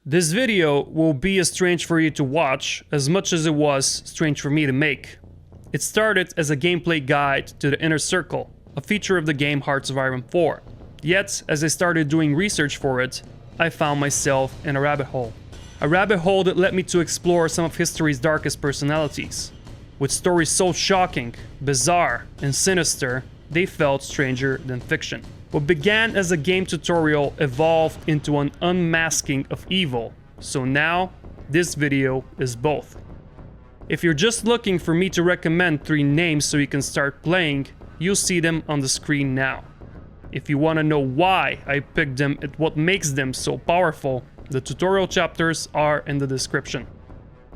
This video will be as strange for you to watch as much as it was strange for me to make. It started as a gameplay guide to the Inner Circle, a feature of the game Hearts of Iron 4. Yet, as I started doing research for it, I found myself in a rabbit hole. A rabbit hole that led me to explore some of history's darkest personalities. With stories so shocking, bizarre, and sinister, they felt stranger than fiction. What began as a game tutorial evolved into an unmasking of evil, so now this video is both. If you're just looking for me to recommend 3 names so you can start playing, you'll see them on the screen now. If you want to know why I picked them and what makes them so powerful, the tutorial chapters are in the description.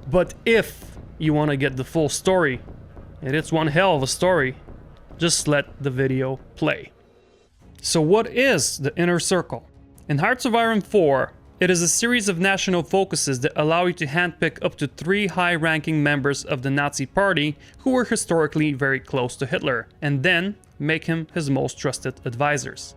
But if you want to get the full story, and it's one hell of a story, just let the video play. So what is the Inner Circle? In Hearts of Iron 4, it is a series of national focuses that allow you to handpick up to 3 high-ranking members of the Nazi party who were historically very close to Hitler, and then make him his most trusted advisors.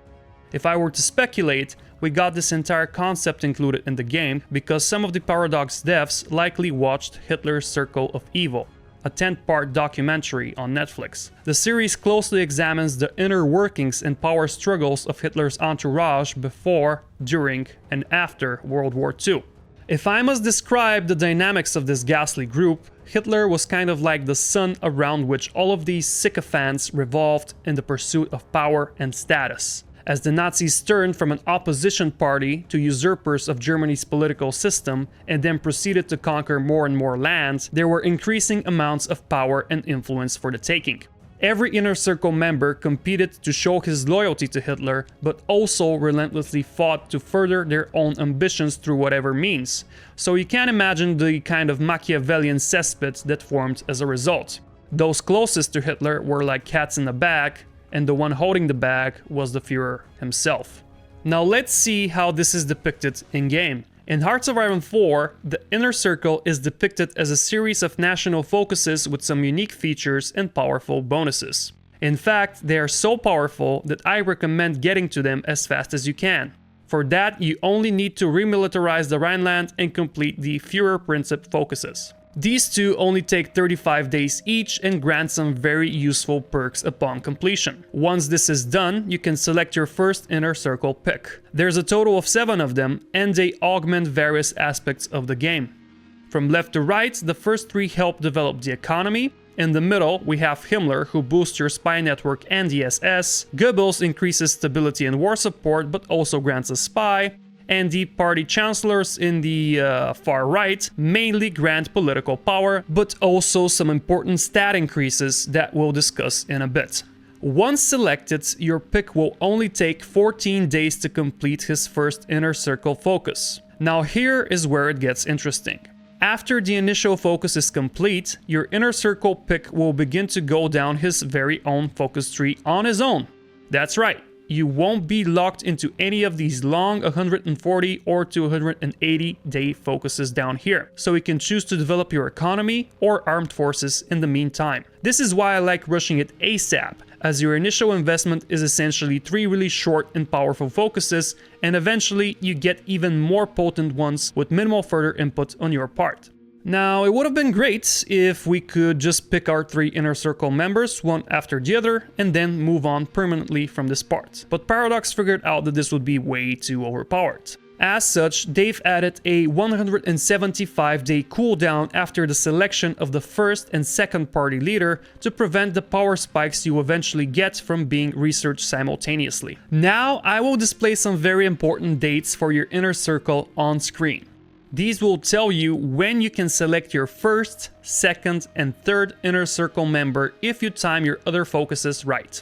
If I were to speculate, we got this entire concept included in the game because some of the Paradox devs likely watched Hitler's Circle of Evil, a 10-part documentary on Netflix. The series closely examines the inner workings and power struggles of Hitler's entourage before, during, and after World War II. If I must describe the dynamics of this ghastly group, Hitler was kind of like the sun around which all of these sycophants revolved in the pursuit of power and status. As the Nazis turned from an opposition party to usurpers of Germany's political system and then proceeded to conquer more and more lands, there were increasing amounts of power and influence for the taking. Every Inner Circle member competed to show his loyalty to Hitler, but also relentlessly fought to further their own ambitions through whatever means. So you can imagine the kind of Machiavellian cesspit that formed as a result. Those closest to Hitler were like cats in a bag, and the one holding the bag was the Führer himself. Now let's see how this is depicted in-game. In Hearts of Iron 4, the Inner Circle is depicted as a series of national focuses with some unique features and powerful bonuses. In fact, they are so powerful that I recommend getting to them as fast as you can. For that, you only need to remilitarize the Rhineland and complete the Führer Principle focuses. These 2 only take 35 days each and grant some very useful perks upon completion. Once this is done, you can select your first Inner Circle pick. There's a total of 7 of them, and they augment various aspects of the game. From left to right, the first 3 help develop the economy. In the middle, we have Himmler, who boosts your spy network and the SS. Goebbels increases stability and war support, but also grants a spy. And the party chancellors in the far right mainly grant political power, but also some important stat increases that we'll discuss in a bit. Once selected, your pick will only take 14 days to complete his first Inner Circle focus. Now here is where it gets interesting. After the initial focus is complete, your Inner Circle pick will begin to go down his very own focus tree on his own. That's right. You won't be locked into any of these long 140 or 280 day focuses down here, so you can choose to develop your economy or armed forces in the meantime. This is why I like rushing it ASAP, as your initial investment is essentially 3 really short and powerful focuses, and eventually you get even more potent ones with minimal further input on your part. Now, it would have been great if we could just pick our 3 Inner Circle members one after the other and then move on permanently from this part. But Paradox figured out that this would be way too overpowered. As such, they've added a 175-day cooldown after the selection of the first and second party leader to prevent the power spikes you eventually get from being researched simultaneously. Now, I will display some very important dates for your Inner Circle on screen. These will tell you when you can select your first, second, and third Inner Circle member if you time your other focuses right.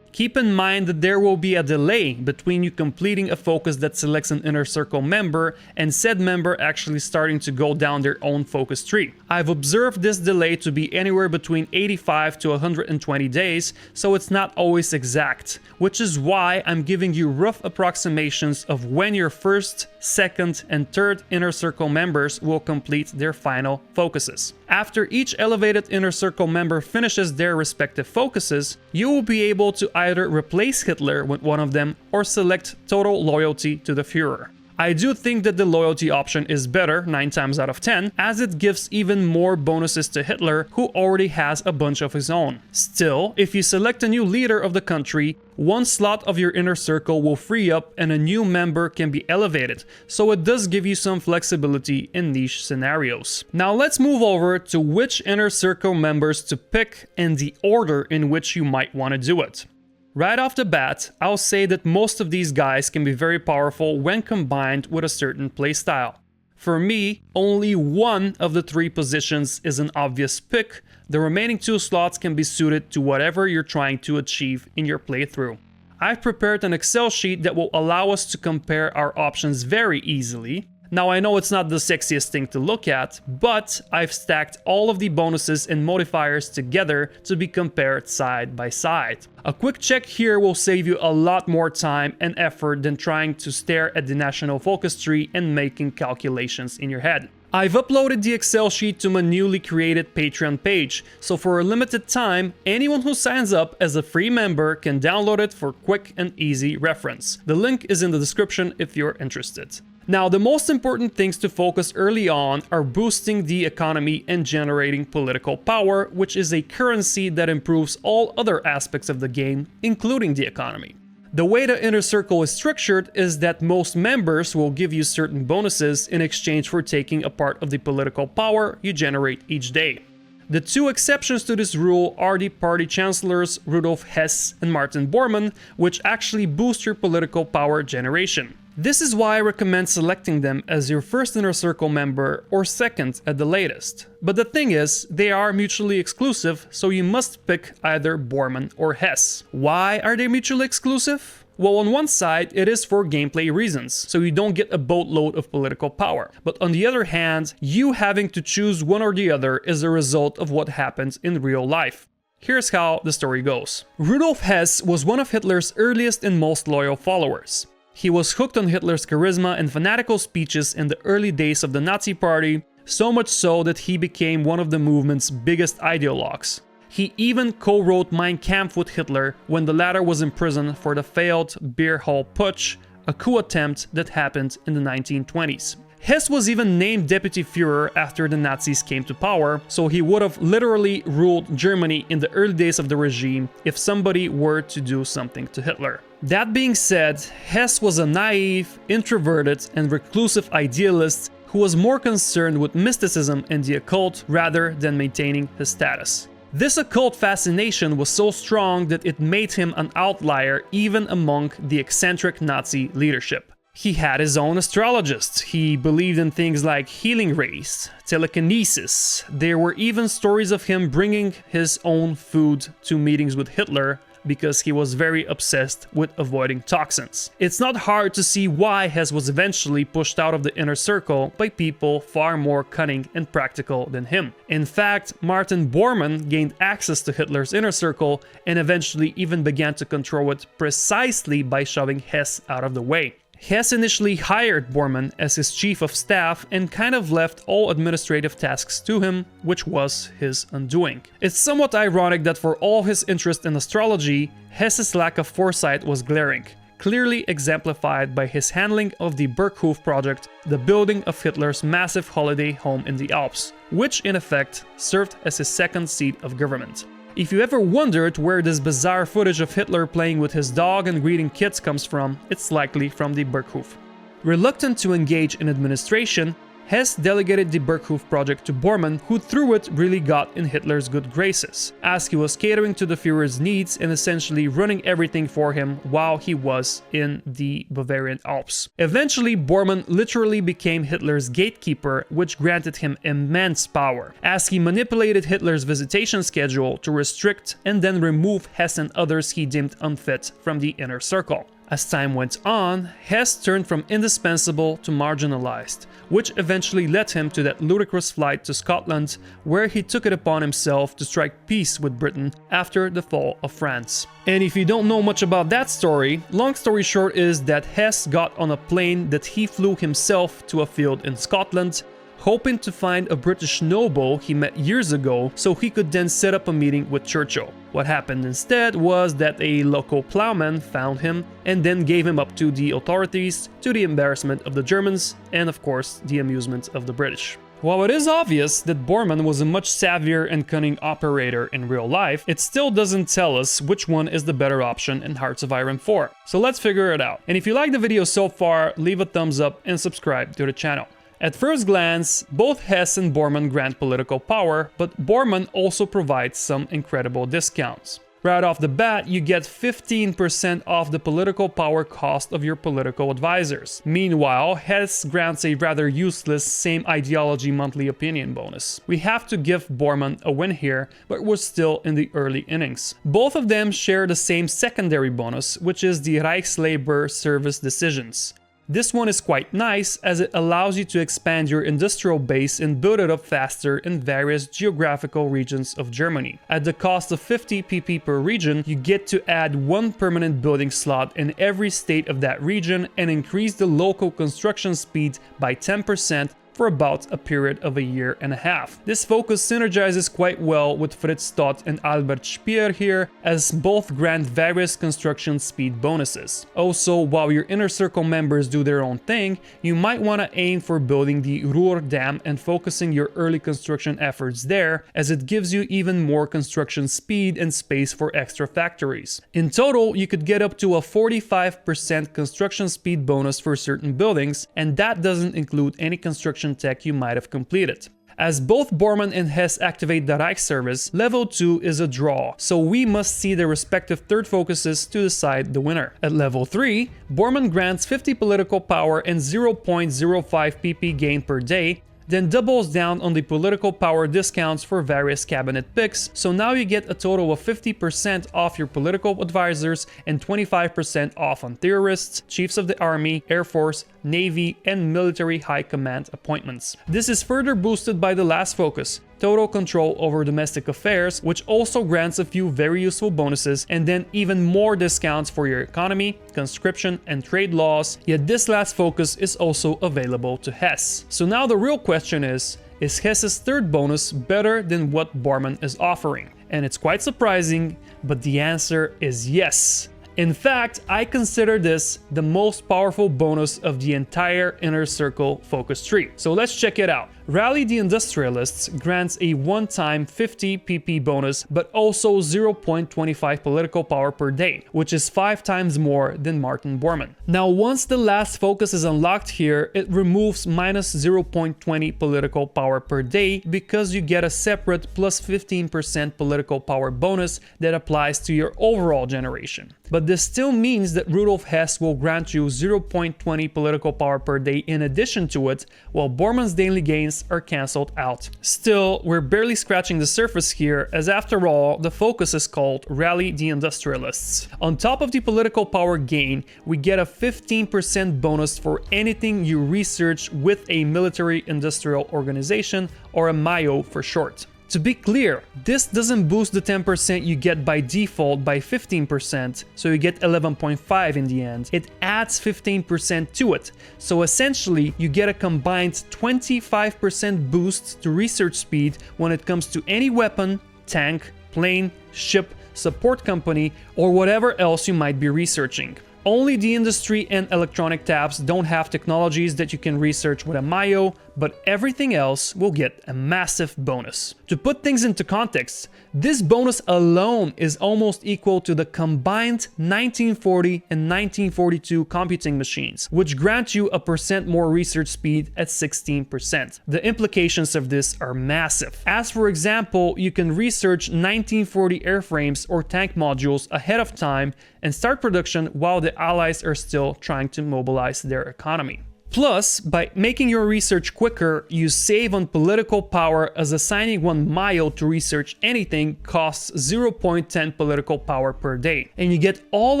Keep in mind that there will be a delay between you completing a focus that selects an Inner Circle member and said member actually starting to go down their own focus tree. I've observed this delay to be anywhere between 85 to 120 days, so it's not always exact, which is why I'm giving you rough approximations of when your first, second, and third Inner Circle members will complete their final focuses. After each elevated Inner Circle member finishes their respective focuses, you will be able to either replace Hitler with one of them or select total loyalty to the Führer. I do think that the loyalty option is better 9 times out of 10, as it gives even more bonuses to Hitler, who already has a bunch of his own. Still, if you select a new leader of the country, one slot of your inner circle will free up and a new member can be elevated, so it does give you some flexibility in niche scenarios. Now let's move over to which inner circle members to pick and the order in which you might want to do it. Right off the bat, I'll say that most of these guys can be very powerful when combined with a certain playstyle. For me, only one of the 3 positions is an obvious pick. The remaining 2 slots can be suited to whatever you're trying to achieve in your playthrough. I've prepared an Excel sheet that will allow us to compare our options very easily. Now I know it's not the sexiest thing to look at, but I've stacked all of the bonuses and modifiers together to be compared side by side. A quick check here will save you a lot more time and effort than trying to stare at the national focus tree and making calculations in your head. I've uploaded the Excel sheet to my newly created Patreon page, so for a limited time, anyone who signs up as a free member can download it for quick and easy reference. The link is in the description if you're interested. Now, the most important things to focus early on are boosting the economy and generating political power, which is a currency that improves all other aspects of the game, including the economy. The way the inner circle is structured is that most members will give you certain bonuses in exchange for taking a part of the political power you generate each day. The 2 exceptions to this rule are the party chancellors Rudolf Hess and Martin Bormann, which actually boost your political power generation. This is why I recommend selecting them as your first inner circle member or second at the latest. But the thing is, they are mutually exclusive, so you must pick either Bormann or Hess. Why are they mutually exclusive? Well, on one side, it is for gameplay reasons, so you don't get a boatload of political power. But on the other hand, you having to choose one or the other is a result of what happens in real life. Here's how the story goes. Rudolf Hess was one of Hitler's earliest and most loyal followers. He was hooked on Hitler's charisma and fanatical speeches in the early days of the Nazi Party, so much so that he became one of the movement's biggest ideologues. He even co-wrote Mein Kampf with Hitler when the latter was in prison for the failed Beer Hall Putsch, a coup attempt that happened in the 1920s. Hess was even named Deputy Führer after the Nazis came to power, so he would have literally ruled Germany in the early days of the regime if somebody were to do something to Hitler. That being said, Hess was a naive, introverted, and reclusive idealist who was more concerned with mysticism and the occult rather than maintaining his status. This occult fascination was so strong that it made him an outlier even among the eccentric Nazi leadership. He had his own astrologist. He believed in things like healing rays, telekinesis. There were even stories of him bringing his own food to meetings with Hitler because he was very obsessed with avoiding toxins. It's not hard to see why Hess was eventually pushed out of the inner circle by people far more cunning and practical than him. In fact, Martin Bormann gained access to Hitler's inner circle and eventually even began to control it precisely by shoving Hess out of the way. Hess initially hired Bormann as his chief of staff and kind of left all administrative tasks to him, which was his undoing. It's somewhat ironic that for all his interest in astrology, Hess's lack of foresight was glaring, clearly exemplified by his handling of the Berghof project, the building of Hitler's massive holiday home in the Alps, which in effect served as his second seat of government. If you ever wondered where this bizarre footage of Hitler playing with his dog and greeting kids comes from, it's likely from the Berghof. Reluctant to engage in administration, Hess delegated the Berghof project to Bormann, who through it really got in Hitler's good graces, as he was catering to the Führer's needs and essentially running everything for him while he was in the Bavarian Alps. Eventually, Bormann literally became Hitler's gatekeeper, which granted him immense power, as he manipulated Hitler's visitation schedule to restrict and then remove Hess and others he deemed unfit from the inner circle. As time went on, Hess turned from indispensable to marginalized, which eventually led him to that ludicrous flight to Scotland, where he took it upon himself to strike peace with Britain after the fall of France. And if you don't know much about that story, long story short is that Hess got on a plane that he flew himself to a field in Scotland, hoping to find a British noble he met years ago so he could then set up a meeting with Churchill. What happened instead was that a local plowman found him and then gave him up to the authorities, to the embarrassment of the Germans and of course the amusement of the British. While it is obvious that Bormann was a much savvier and cunning operator in real life, it still doesn't tell us which one is the better option in Hearts of Iron 4. So let's figure it out. And if you like the video so far, leave a thumbs up and subscribe to the channel. At first glance, both Hess and Bormann grant political power, but Bormann also provides some incredible discounts. Right off the bat, you get 15% off the political power cost of your political advisors. Meanwhile, Hess grants a rather useless same ideology monthly opinion bonus. We have to give Bormann a win here, but we're still in the early innings. Both of them share the same secondary bonus, which is the Reichslabor service decisions. This one is quite nice as it allows you to expand your industrial base and build it up faster in various geographical regions of Germany. At the cost of 50 PP per region, you get to add one permanent building slot in every state of that region and increase the local construction speed by 10% for about a period of a year and a half. This focus synergizes quite well with Fritz, Todt and Albert Speer here, as both grant various construction speed bonuses. Also, while your inner circle members do their own thing, you might want to aim for building the Ruhr Dam and focusing your early construction efforts there, as it gives you even more construction speed and space for extra factories. In total, you could get up to a 45% construction speed bonus for certain buildings, and that doesn't include any construction tech you might have completed. As both Bormann and Hess activate the Reich service, level 2 is a draw, so we must see their respective third focuses to decide the winner. At level 3, Bormann grants 50 political power and 0.05 PP gain per day, then doubles down on the political power discounts for various cabinet picks, so now you get a total of 50% off your political advisors and 25% off on theorists, chiefs of the army, air force, navy, and military high command appointments. This is further boosted by the last focus, total control over domestic affairs, which also grants a few very useful bonuses and then even more discounts for your economy, conscription, and trade laws, yet this last focus is also available to Hess. So now the real question is Hess's third bonus better than what Bormann is offering? And it's quite surprising, but the answer is yes. In fact, I consider this the most powerful bonus of the entire Inner Circle focus tree. So let's check it out. Rally the Industrialists grants a one-time 50 PP bonus, but also 0.25 political power per day, which is 5 times more than Martin Bormann. Now, once the last focus is unlocked here, it removes minus 0.20 political power per day because you get a separate plus 15% political power bonus that applies to your overall generation. But this still means that Rudolf Hess will grant you 0.20 political power per day in addition to it, while Bormann's daily gains are cancelled out. Still, we're barely scratching the surface here, as after all, the focus is called Rally the Industrialists. On top of the political power gain, we get a 15% bonus for anything you research with a military industrial organization, or a MIO for short. To be clear, this doesn't boost the 10% you get by default by 15%, so you get 11.5 in the end. It adds 15% to it, so essentially you get a combined 25% boost to research speed when it comes to any weapon, tank, plane, ship, support company, or whatever else you might be researching. Only the industry and electronic tabs don't have technologies that you can research with a MIO, but everything else will get a massive bonus. To put things into context, this bonus alone is almost equal to the combined 1940 and 1942 computing machines, which grant you a % more research speed at 16%. The implications of this are massive. As for example, you can research 1940 airframes or tank modules ahead of time and start production while the Allies are still trying to mobilize their economy. Plus, by making your research quicker, you save on political power, as assigning one MIO to research anything costs 0.10 political power per day. And you get all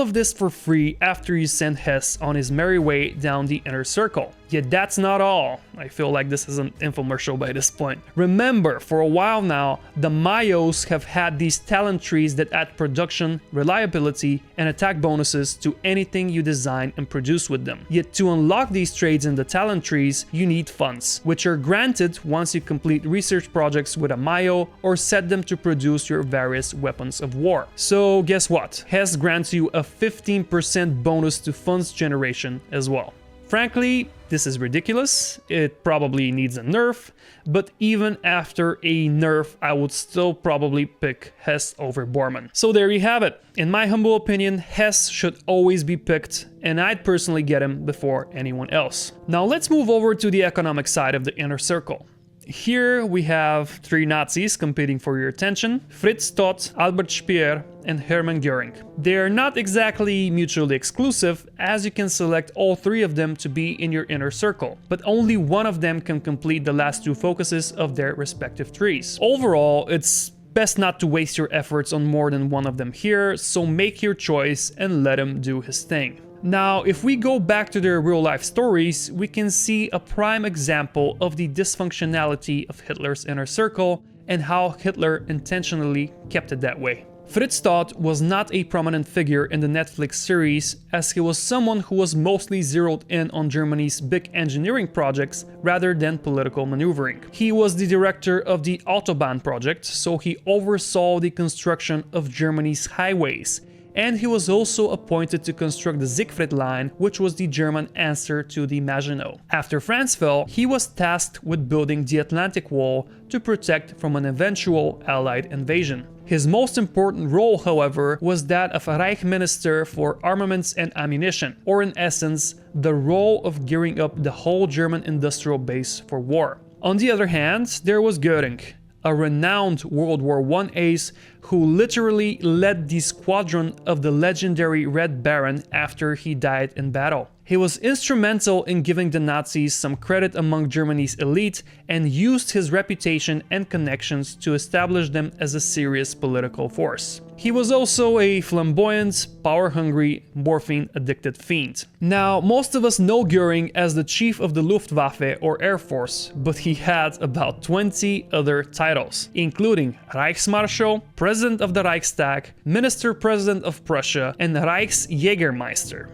of this for free after you send Hess on his merry way down the Inner Circle. Yet that's not all. I feel like this is an infomercial by this point. Remember, for a while now, the Mayos have had these talent trees that add production, reliability, and attack bonuses to anything you design and produce with them. Yet to unlock these traits in the talent trees, you need funds, which are granted once you complete research projects with a Mayo or set them to produce your various weapons of war. So guess what? Hess grants you a 15% bonus to funds generation as well. Frankly, this is ridiculous. It probably needs a nerf, but even after a nerf, I would still probably pick Hess over Bormann. So there you have it. In my humble opinion, Hess should always be picked, and I'd personally get him before anyone else. Now let's move over to the economic side of the inner circle. Here we have three Nazis competing for your attention: Fritz, Todt, Albert Speer, and Hermann Göring. They are not exactly mutually exclusive, as you can select all three of them to be in your inner circle, but only one of them can complete the last two focuses of their respective trees. Overall, it's best not to waste your efforts on more than one of them here, so make your choice and let him do his thing. Now, if we go back to their real-life stories, we can see a prime example of the dysfunctionality of Hitler's inner circle and how Hitler intentionally kept it that way. Fritz Todt was not a prominent figure in the Netflix series, as he was someone who was mostly zeroed in on Germany's big engineering projects rather than political maneuvering. He was the director of the Autobahn project, so he oversaw the construction of Germany's highways. And he was also appointed to construct the Siegfried Line, which was the German answer to the Maginot. After France fell, he was tasked with building the Atlantic Wall to protect from an eventual Allied invasion. His most important role, however, was that of a Reich Minister for Armaments and Ammunition, or in essence, the role of gearing up the whole German industrial base for war. On the other hand, there was Göring, a renowned World War I ace who literally led the squadron of the legendary Red Baron after he died in battle. He was instrumental in giving the Nazis some credit among Germany's elite and used his reputation and connections to establish them as a serious political force. He was also a flamboyant, power-hungry, morphine-addicted fiend. Now, most of us know Göring as the chief of the Luftwaffe or Air Force, but he had about 20 other titles, including Reichsmarschall, President of the Reichstag, Minister-President of Prussia, and Reichsjägermeister.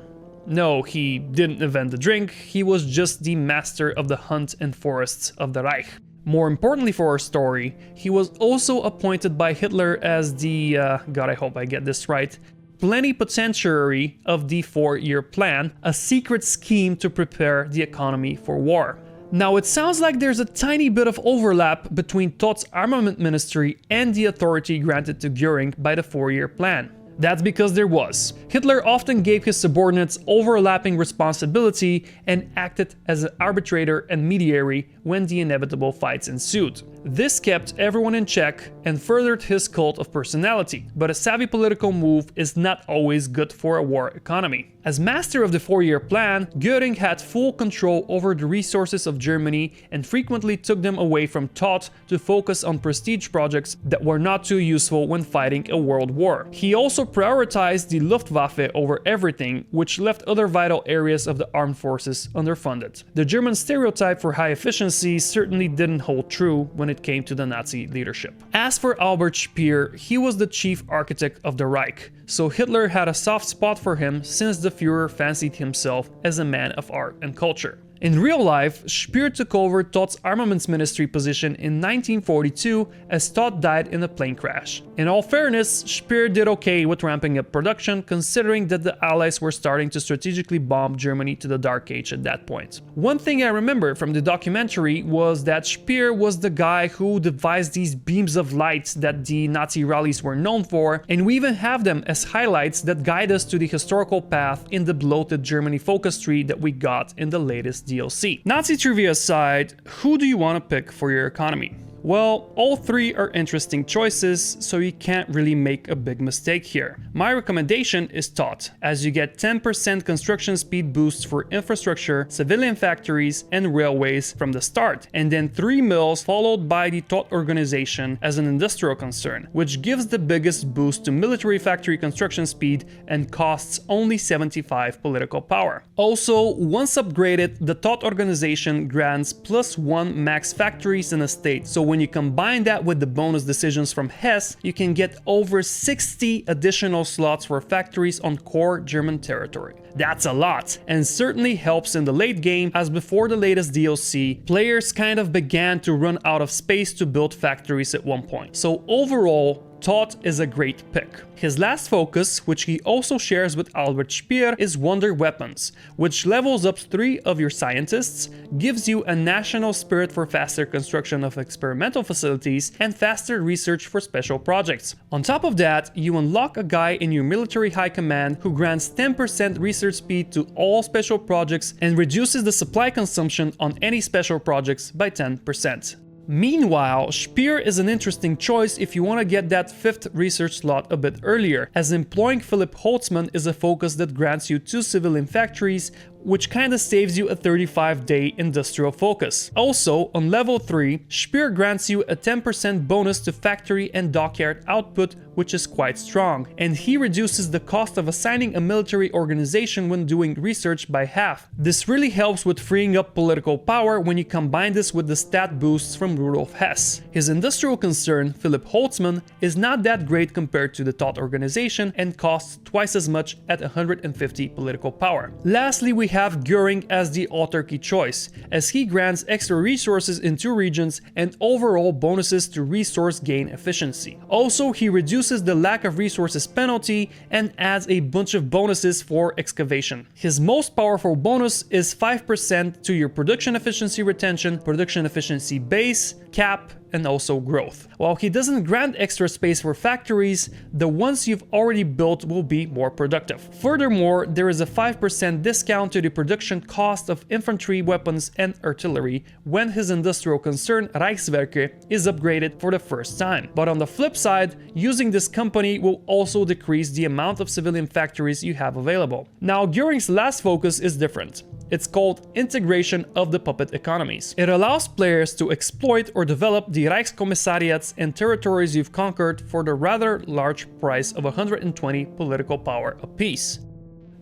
No, he didn't invent the drink, he was just the master of the hunt and forests of the Reich. More importantly for our story, he was also appointed by Hitler as the, God I hope I get this right, plenipotentiary of the 4-year plan, a secret scheme to prepare the economy for war. Now, it sounds like there's a tiny bit of overlap between Todt's armament ministry and the authority granted to Göring by the 4-year plan. That's because there was. Hitler often gave his subordinates overlapping responsibility and acted as an arbitrator and mediator when the inevitable fights ensued. This kept everyone in check and furthered his cult of personality, but a savvy political move is not always good for a war economy. As master of the 4-year plan, Göring had full control over the resources of Germany and frequently took them away from Todt to focus on prestige projects that were not too useful when fighting a world war. He also prioritized the Luftwaffe over everything, which left other vital areas of the armed forces underfunded. The German stereotype for high efficiency certainly didn't hold true when it came to the Nazi leadership. As for Albert Speer, he was the chief architect of the Reich, so Hitler had a soft spot for him since the Führer fancied himself as a man of art and culture. In real life, Speer took over Todt's armaments ministry position in 1942 as Todt died in a plane crash. In all fairness, Speer did okay with ramping up production, considering that the Allies were starting to strategically bomb Germany to the Dark Age at that point. One thing I remember from the documentary was that Speer was the guy who devised these beams of light that the Nazi rallies were known for, and we even have them as highlights that guide us to the historical path in the bloated Germany focus tree that we got in the latest DLC. Nazi trivia aside, who do you want to pick for your economy? Well, all three are interesting choices, so you can't really make a big mistake here. My recommendation is Todt, as you get 10% construction speed boosts for infrastructure, civilian factories, and railways from the start, and then 3 mills followed by the Todt organization as an industrial concern, which gives the biggest boost to military factory construction speed and costs only 75 political power. Also, once upgraded, the Todt organization grants +1 max factories in a state, so when you combine that with the bonus decisions from Hess, you can get over 60 additional slots for factories on core German territory. That's a lot, and certainly helps in the late game, as before the latest DLC, players kind of began to run out of space to build factories at one point. So overall, Todt is a great pick. His last focus, which he also shares with Albert Speer, is Wonder Weapons, which levels up 3 of your scientists, gives you a national spirit for faster construction of experimental facilities, and faster research for special projects. On top of that, you unlock a guy in your military high command who grants 10% research speed to all special projects and reduces the supply consumption on any special projects by 10%. Meanwhile, Speer is an interesting choice if you want to get that 5th research slot a bit earlier, as employing Philipp Holtzmann is a focus that grants you 2 civilian factories, which kinda saves you a 35-day industrial focus. Also, on level 3, Speer grants you a 10% bonus to factory and dockyard output, which is quite strong, and he reduces the cost of assigning a military organization when doing research by half. This really helps with freeing up political power when you combine this with the stat boosts from Rudolf Hess. His industrial concern, Philipp Holtzmann, is not that great compared to the Todt organization and costs twice as much at 150 political power. Lastly, we have Göring as the autarky choice, as he grants extra resources in 2 regions and overall bonuses to resource gain efficiency. Also, he reduces the lack of resources penalty and adds a bunch of bonuses for excavation. His most powerful bonus is 5% to your production efficiency retention, production efficiency base, cap, and also growth. While he doesn't grant extra space for factories, the ones you've already built will be more productive. Furthermore, there is a 5% discount to the production cost of infantry, weapons, and artillery when his industrial concern Reichswerke is upgraded for the first time. But on the flip side, using this company will also decrease the amount of civilian factories you have available. Now, Göring's last focus is different. It's called integration of the puppet economies. It allows players to exploit or develop the Reichskommissariats and territories you've conquered for the rather large price of 120 political power apiece.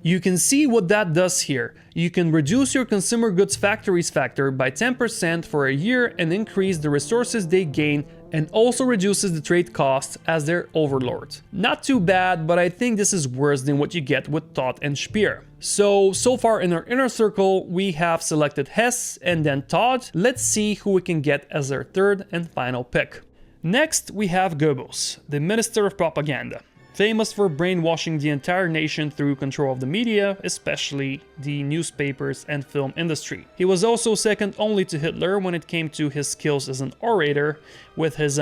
You can see what that does here. You can reduce your consumer goods factories factor by 10% for a year and increase the resources they gain, and also reduces the trade costs as their overlord. Not too bad, but I think this is worse than what you get with Todt and Speer. So far in our inner circle, we have selected Hess and then Todt. Let's see who we can get as our third and final pick. Next, we have Goebbels, the Minister of Propaganda. Famous for brainwashing the entire nation through control of the media, especially the newspapers and film industry. He was also second only to Hitler when it came to his skills as an orator, with his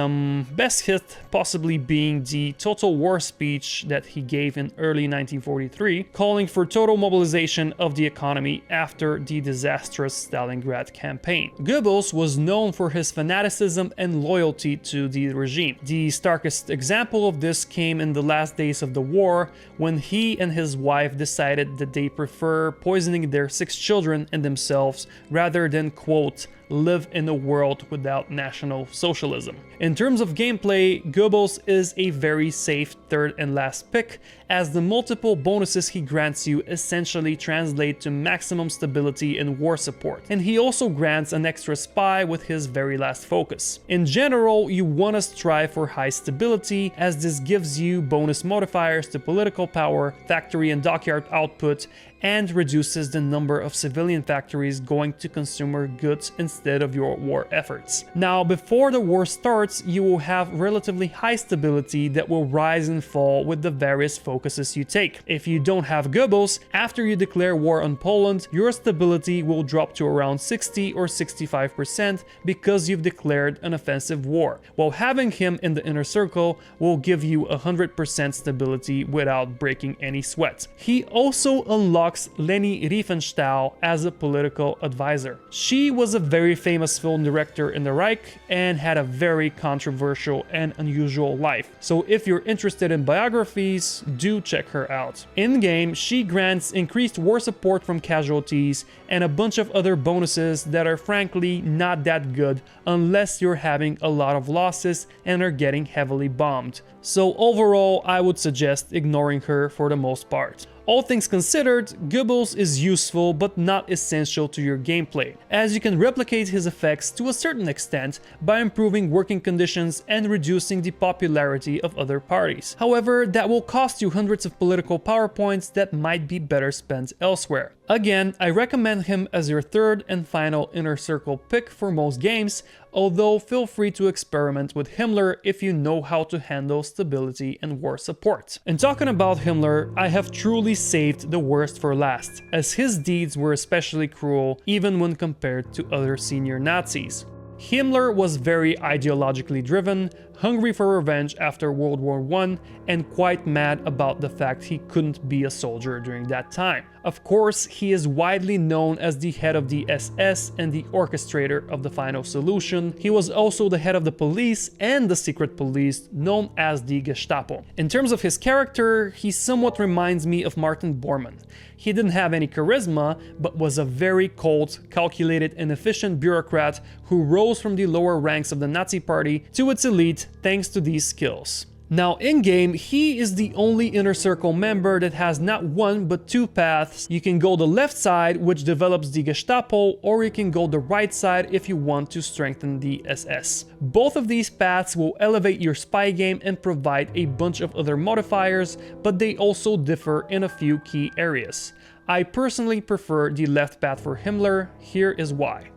best hit possibly being the total war speech that he gave in early 1943, calling for total mobilization of the economy after the disastrous Stalingrad campaign. Goebbels was known for his fanaticism and loyalty to the regime. The starkest example of this came in the last days of the war, when he and his wife decided that they prefer poisoning their 6 children and themselves rather than, quote, live in a world without National Socialism. In terms of gameplay, Goebbels is a very safe third and last pick, as the multiple bonuses he grants you essentially translate to maximum stability and war support, and he also grants an extra spy with his very last focus. In general, you want to strive for high stability, as this gives you bonus modifiers to political power, factory and dockyard output, and reduces the number of civilian factories going to consumer goods instead of your war efforts. Now, before the war starts, you will have relatively high stability that will rise and fall with the various focuses you take. If you don't have Goebbels, after you declare war on Poland, your stability will drop to around 60 or 65% because you've declared an offensive war, while having him in the inner circle will give you 100% stability without breaking any sweat. He also unlocks Fox Leni Riefenstahl as a political advisor. She was a very famous film director in the Reich and had a very controversial and unusual life. So if you're interested in biographies, do check her out. In-game, she grants increased war support from casualties and a bunch of other bonuses that are frankly not that good unless you're having a lot of losses and are getting heavily bombed. So overall, I would suggest ignoring her for the most part. All things considered, Goebbels is useful but not essential to your gameplay, as you can replicate his effects to a certain extent by improving working conditions and reducing the popularity of other parties. However, that will cost you hundreds of political power points that might be better spent elsewhere. Again, I recommend him as your third and final inner circle pick for most games, although feel free to experiment with Himmler if you know how to handle stability and war support. And talking about Himmler, I have truly saved the worst for last, as his deeds were especially cruel even when compared to other senior Nazis. Himmler was very ideologically driven, hungry for revenge after World War I, and quite mad about the fact he couldn't be a soldier during that time. Of course, he is widely known as the head of the SS and the orchestrator of the final solution. He was also the head of the police and the secret police, known as the Gestapo. In terms of his character, he somewhat reminds me of Martin Bormann. He didn't have any charisma, but was a very cold, calculated and efficient bureaucrat who rose from the lower ranks of the Nazi party to its elite thanks to these skills. Now in-game, he is the only inner circle member that has not one but two paths. You can go the left side, which develops the Gestapo, or you can go the right side if you want to strengthen the SS. Both of these paths will elevate your spy game and provide a bunch of other modifiers, but they also differ in a few key areas. I personally prefer the left path for Himmler. Here is why.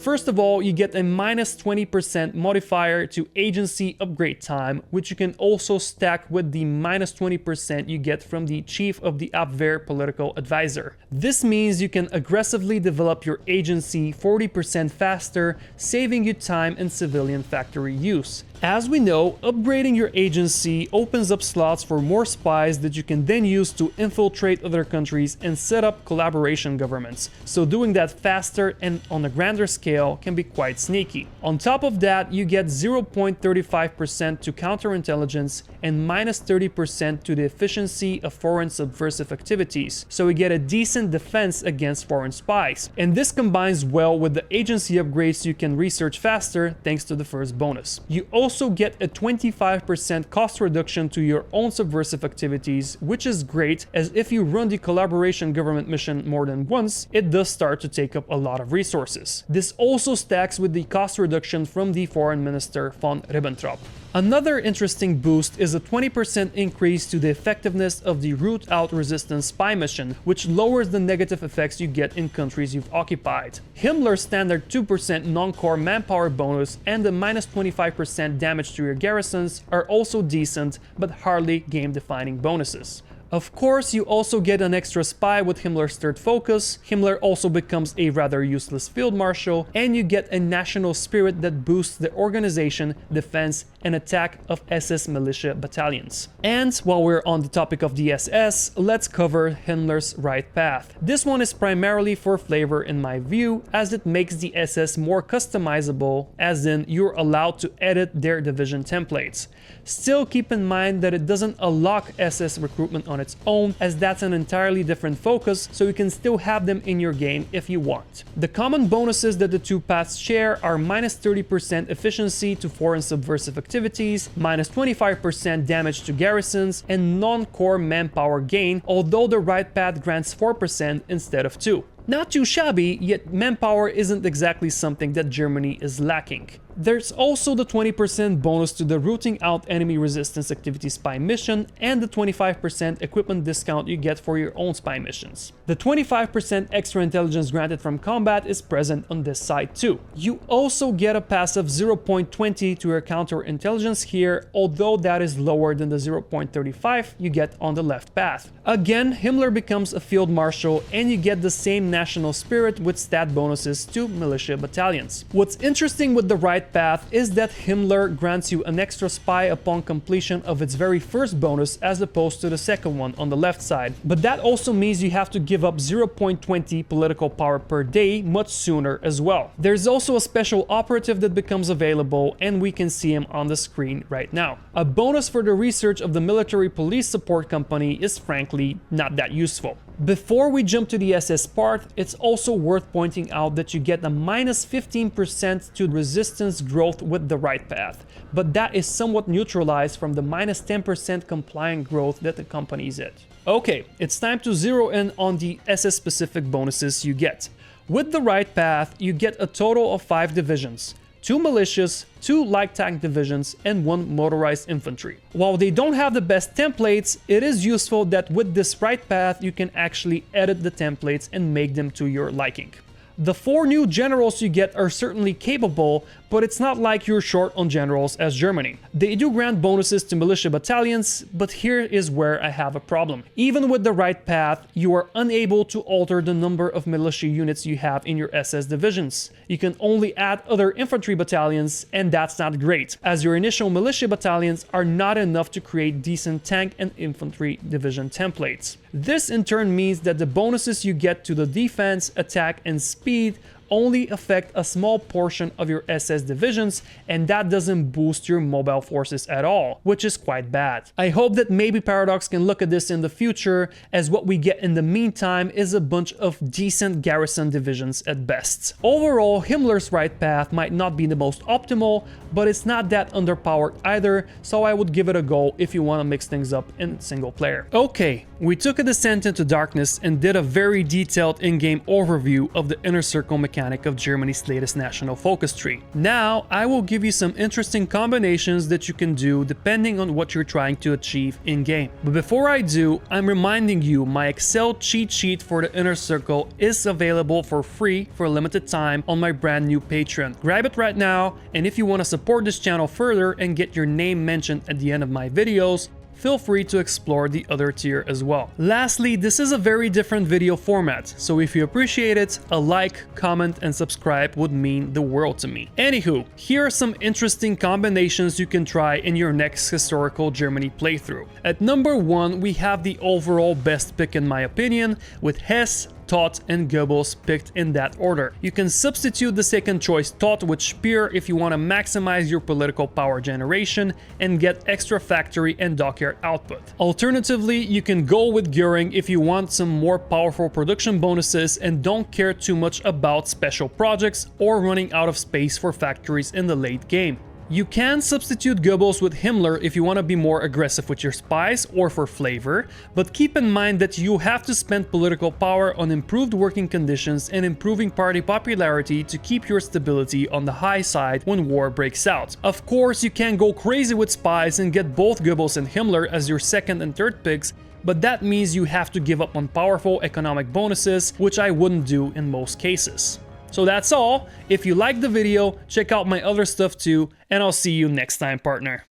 First of all, you get a minus 20% modifier to agency upgrade time, which you can also stack with the minus 20% you get from the Chief of the Abwehr political advisor. This means you can aggressively develop your agency 40% faster, saving you time and civilian factory use. As we know, upgrading your agency opens up slots for more spies that you can then use to infiltrate other countries and set up collaboration governments, so doing that faster and on a grander scale can be quite sneaky. On top of that, you get 0.35% to counterintelligence and minus 30% to the efficiency of foreign subversive activities, so you get a decent defense against foreign spies. And this combines well with the agency upgrades you can research faster thanks to the first bonus. You also get a 25% cost reduction to your own subversive activities, which is great, as if you run the collaboration government mission more than once, it does start to take up a lot of resources. This also stacks with the cost reduction from the foreign minister von Ribbentrop. Another interesting boost is a 20% increase to the effectiveness of the root out resistance spy mission, which lowers the negative effects you get in countries you've occupied. Himmler's standard 2% non-core manpower bonus and the minus 25% damage to your garrisons are also decent, but hardly game-defining bonuses. Of course, you also get an extra spy with Himmler's third focus. Himmler also becomes a rather useless field marshal, and you get a national spirit that boosts the organization, defense, and attack of SS militia battalions. And while we're on the topic of the SS, let's cover Himmler's right path. This one is primarily for flavor in my view, as it makes the SS more customizable, as in you're allowed to edit their division templates. Still keep in mind that it doesn't unlock SS recruitment on its own, as that's an entirely different focus, so you can still have them in your game if you want. The common bonuses that the two paths share are minus 30% efficiency to foreign subversive activities, minus 25% damage to garrisons, and non-core manpower gain, although the right path grants 4% instead of 2%. Not too shabby, yet manpower isn't exactly something that Germany is lacking. There's also the 20% bonus to the rooting out enemy resistance activity spy mission and the 25% equipment discount you get for your own spy missions. The 25% extra intelligence granted from combat is present on this side too. You also get a passive 0.20 to your counterintelligence here, although that is lower than the 0.35 you get on the left path. Again, Himmler becomes a field marshal and you get the same national spirit with stat bonuses to militia battalions. What's interesting with the right path is that Himmler grants you an extra spy upon completion of its very first bonus as opposed to the second one on the left side, but that also means you have to give up 0.20 political power per day much sooner as well. There's also a special operative that becomes available, and we can see him on the screen right now. A bonus for the research of the military police support company is frankly not that useful. Before we jump to the SS part, it's also worth pointing out that you get a minus 15% to resistance growth with the right path, but that is somewhat neutralized from the minus 10% compliant growth that accompanies it. Okay, it's time to zero in on the SS specific bonuses you get. With the right path, you get a total of 5 divisions. 2 militias, 2 light tank divisions, and 1 motorized infantry. While they don't have the best templates, it is useful that with this right path you can actually edit the templates and make them to your liking. The 4 new generals you get are certainly capable, but it's not like you're short on generals as Germany. They do grant bonuses to militia battalions, but here is where I have a problem. Even with the right path, you are unable to alter the number of militia units you have in your SS divisions. You can only add other infantry battalions, and that's not great, as your initial militia battalions are not enough to create decent tank and infantry division templates. This in turn means that the bonuses you get to the defense, attack, and speed only affect a small portion of your SS divisions, and that doesn't boost your mobile forces at all, which is quite bad. I hope that maybe Paradox can look at this in the future, as what we get in the meantime is a bunch of decent garrison divisions at best. Overall, Himmler's right path might not be the most optimal, but it's not that underpowered either, so I would give it a go if you want to mix things up in single player. Okay, we took a descent into darkness and did a very detailed in-game overview of the inner circle mechanic of Germany's latest national focus tree. Now, I will give you some interesting combinations that you can do depending on what you're trying to achieve in-game. But before I do, I'm reminding you my Excel cheat sheet for the inner circle is available for free for a limited time on my brand new Patreon. Grab it right now, and if you want to support this channel further and get your name mentioned at the end of my videos, feel free to explore the other tier as well. Lastly, this is a very different video format, so if you appreciate it, a like, comment, and subscribe would mean the world to me. Anywho, here are some interesting combinations you can try in your next historical Germany playthrough. At number 1, we have the overall best pick in my opinion, with Hess, Todt, and Goebbels picked in that order. You can substitute the second choice Todt with Speer if you want to maximize your political power generation and get extra factory and dockyard output. Alternatively, you can go with Göring if you want some more powerful production bonuses and don't care too much about special projects or running out of space for factories in the late game. You can substitute Goebbels with Himmler if you want to be more aggressive with your spies or for flavor, but keep in mind that you have to spend political power on improved working conditions and improving party popularity to keep your stability on the high side when war breaks out. Of course, you can go crazy with spies and get both Goebbels and Himmler as your second and third picks, but that means you have to give up on powerful economic bonuses, which I wouldn't do in most cases. So that's all. If you liked the video, check out my other stuff too, and I'll see you next time, partner.